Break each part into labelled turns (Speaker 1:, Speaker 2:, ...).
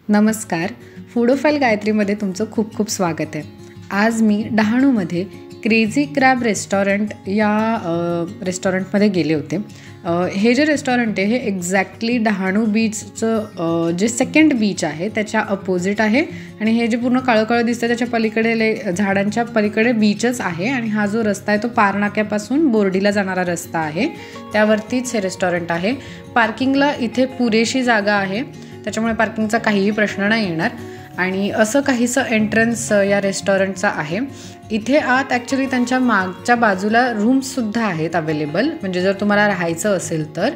Speaker 1: नमस्कार, फूडोफाईल गायत्रीमध्ये तुमचं खूप खूप स्वागत आहे। आज मी डहाणूमध्ये क्रेझी क्रॅब रेस्टॉरंट या रेस्टॉरंटमध्ये गेले होते। हे जे रेस्टॉरंट आहे हे एक्झॅक्टली डहाणू बीचचं जे सेकंड बीच आहे त्याच्या अपोजिट आहे आणि हे जे पूर्ण काळं काळं दिसतं त्याच्या पलीकडे झाडांच्या पलीकडे बीचच आहे आणि हा जो रस्ता आहे तो पारनाक्यापासून बोर्डीला जाणारा रस्ता आहे, त्यावरतीच हे रेस्टॉरंट आहे। पार्किंगला इथे पुरेशी जागा आहे, त्याच्यामुळे पार्किंगचा काहीही प्रश्न नाही येणार आणि असं काहीसं एंट्रन्स या रेस्टॉरंटचा आहे। इथे आत ॲक्च्युली त्यांच्या मागच्या बाजूला रूम्ससुद्धा आहेत अवेलेबल, म्हणजे जर तुम्हाला राहायचं असेल तर।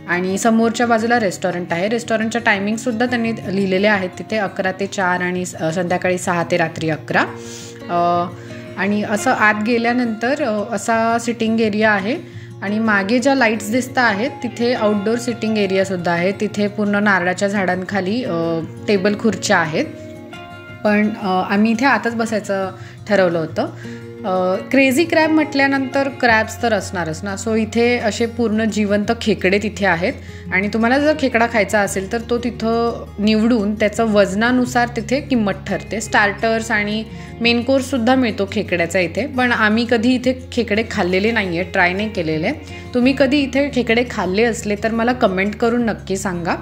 Speaker 1: आणि समोरच्या बाजूला रेस्टॉरंट आहे। रेस्टॉरंटच्या टायमिंगसुद्धा त्यांनी लिहिलेले आहेत तिथे 11 ते 4 आणि संध्याकाळी 6 ते रात्री 11। आणि असं आत गेल्यानंतर असा सिटिंग एरिया आहे आणि मागे ज्या लाईट्स दिसता आहेत तिथे आउटडोर सिटिंग एरियासुद्धा आहे। तिथे पूर्ण नारळाच्या झाडांखाली टेबल खुर्च्या आहेत, पण आम्ही इथे आतच बसायचं ठरवलं होतं। क्रेझी क्रॅब म्हटल्यानंतर क्रॅब्स तर असणारच ना, सो इथे असे पूर्ण जिवंत खेकडे तिथे आहेत आणि तुम्हाला जर खेकडा खायचा असेल तर तो तिथं निवडून त्याचं वजनानुसार तिथे किंमत ठरते। स्टार्टर्स आणि मेन कोर्ससुद्धा मिळतो खेकड्याचा इथे, पण आम्ही कधी इथे खेकडे खाल्लेले नाही आहे, ट्राय नाही केलेले। तुम्ही कधी इथे खेकडे खाल्ले असले तर मला कमेंट करून नक्की सांगा।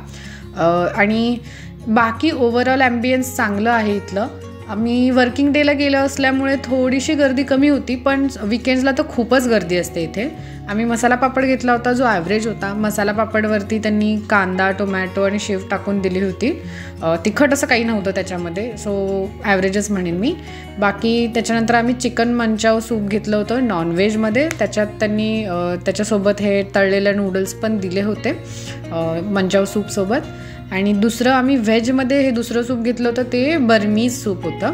Speaker 1: आणि बाकी ओव्हरऑल ॲम्बियन्स चांगलं आहे इथलं। आम्ही वर्किंग डेला गेलो असल्यामुळे थोडीशी गर्दी कमी होती, पण विकेंड्सला तर खूपच गर्दी असते इथे। आम्ही मसाला पापड घेतला होता जो ॲव्हरेज होता। मसाला पापडवरती त्यांनी कांदा, टोमॅटो आणि शेव टाकून दिली होती। तिखट असं काही नव्हतं त्याच्यामध्ये, सो ॲव्हरेजच म्हणेन मी। बाकी त्याच्यानंतर आम्ही चिकन मंचाव सूप घेतलं होतं नॉनव्हेजमध्ये, त्याच्यात त्यांनी त्याच्यासोबत हे तळलेले नूडल्स पण दिले होते मंचाव सूपसोबत। आणि दुसरं आम्ही व्हेजमध्ये हे दुसरं सूप घेतलं होतं ते बर्मीज सूप होतं।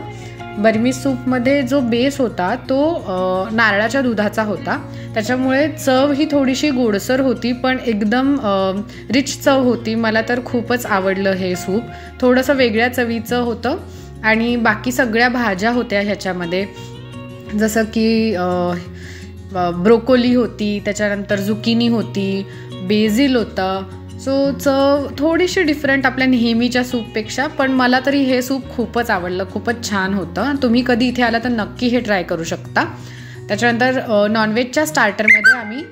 Speaker 1: बर्मीज सूपमध्ये जो बेस होता तो नारळाच्या दुधाचा होता, त्याच्यामुळे चव ही थोडीशी गोडसर होती पण एकदम रिच चव होती। मला तर खूपच आवडलं हे सूप, थोडंसं वेगळ्या चवीचं होतं। आणि बाकी सगळ्या भाज्या होत्या ह्याच्यामध्ये, जसं की ब्रोकोली होती, त्याच्यानंतर झुकिनी होती, बेझिल होतं। सो चव थोडीशी डिफरंट आपल्या नेहमीच्या सूपपेक्षा, पण मला तरी हे सूप खूपच आवडलं, खूपच छान होतं। तुम्ही कधी इथे आला तर नक्की हे ट्राय करू शकता। त्याच्यानंतर नॉनव्हेजच्या स्टार्टरमध्ये आम्ही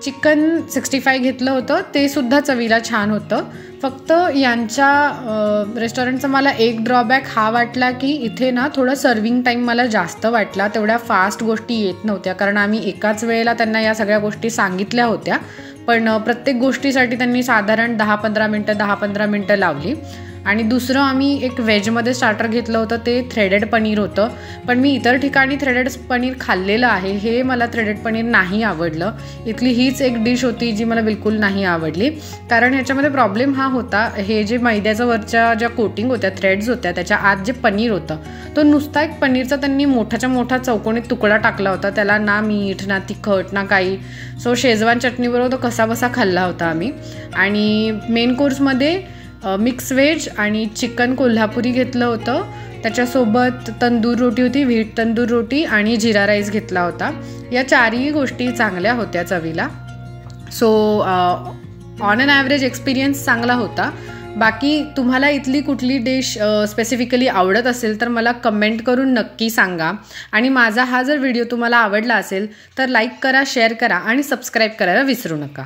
Speaker 1: चिकन 65 घेतलं होतं, ते सुद्धा चवीला छान होतं। फक्त यांच्या रेस्टॉरंटचा मला एक ड्रॉबॅक हा वाटला की इथे ना थोडं सर्विंग टाईम मला जास्त वाटला, तेवढ्या फास्ट गोष्टी येत नव्हत्या, कारण आम्ही एकाच वेळेला त्यांना या सगळ्या गोष्टी सांगितल्या होत्या, पण प्रत्येक गोष्टीसाठी त्यांनी साधारण 10-15 मिनटं लावली। आणि दुसरं आम्ही एक व्हेजमध्ये स्टार्टर घेतलं होतं, ते थ्रेडेड पनीर होतं, पण मी इतर ठिकाणी थ्रेडेड पनीर खाल्लेलं आहे, हे मला थ्रेडेड पनीर नाही आवडलं। इथली हीच एक डिश होती जी मला बिलकुल नाही आवडली, कारण ह्याच्यामध्ये प्रॉब्लेम हा होता, हे जे मैद्याचं वरच्या ज्या कोटिंग होत्या, थ्रेड्स होत्या, त्याच्या आत जे पनीर होतं तो नुसता एक पनीरचा त्यांनी मोठाच्या मोठा चौकोनी तुकडा टाकला होता, त्याला ना मीठ ना तिखट ना काही। सो शेजवान चटणीबरोबर तो कसा बसा खाल्ला होता आम्ही। आणि मेन कोर्समध्ये मिक्स व्हेज आणि चिकन कोल्हापुरी घेतलं होतं, त्याच्यासोबत तंदूर रोटी होती, व्हीट तंदूर रोटी आणि जिरा राईस घेतला होता। या चारही गोष्टी चांगल्या होत्या चवीला। So on an average experience चांगला होता। बाकी तुम्हाला इथली कुठली डिश स्पेसिफिकली आवडत असेल तर मला कमेंट करून नक्की सांगा। आणि माझा हा जर व्हिडिओ तुम्हाला आवडला असेल तर लाईक करा, शेअर करा आणि सबस्क्राईब करायला विसरू नका।